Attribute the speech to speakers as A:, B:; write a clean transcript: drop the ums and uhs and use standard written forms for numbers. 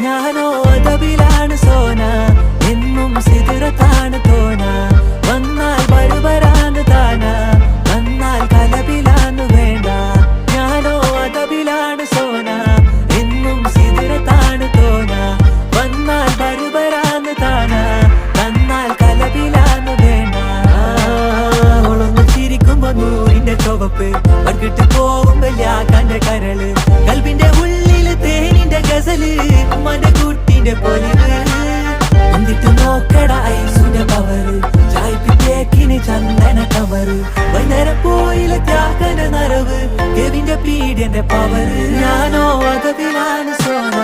A: ഞാനോ അതവിലാണ് സോന, എന്നും സിതിറത്താണ് തോന. വന്നാൽ ബരുബരാന്ന് താന, വന്നാൽ കലപിലാന്ന് വേണ്ട. ഞാനോ അതവിലാണ് സോന, എന്നും സിതിറത്താണ് തോന. വന്നാൽ ബരുബരാന്ന് താന, വന്നാൽ കലപിലാന്ന് വേണ്ട. അവളൊന്ന് ചിരിക്കുമ്പോ നൂറിന്റെ ചുവപ്പ്, പങ്കിട്ട് പോകുമ്പോ യാക്കാന്റെ കരള്. കൽബിന്റെ ഉള്ളില് തേനിന്റെ ഗസല്, മനകൂട്ടിന്റെ പൊലിവ്. എന്നിട്ട് നോക്കട ഐസുന്റെ പവറ്, ചായ്പിത്തേക്കിന് ചന്ദന കവറ്. വൈകുന്നേരം പോയില്ല ത്യാഗന നരവ്, കെവിന്റെ പീഡിയന്റെ പവറ്. ഞാനോ അതവിലാണ് സോന.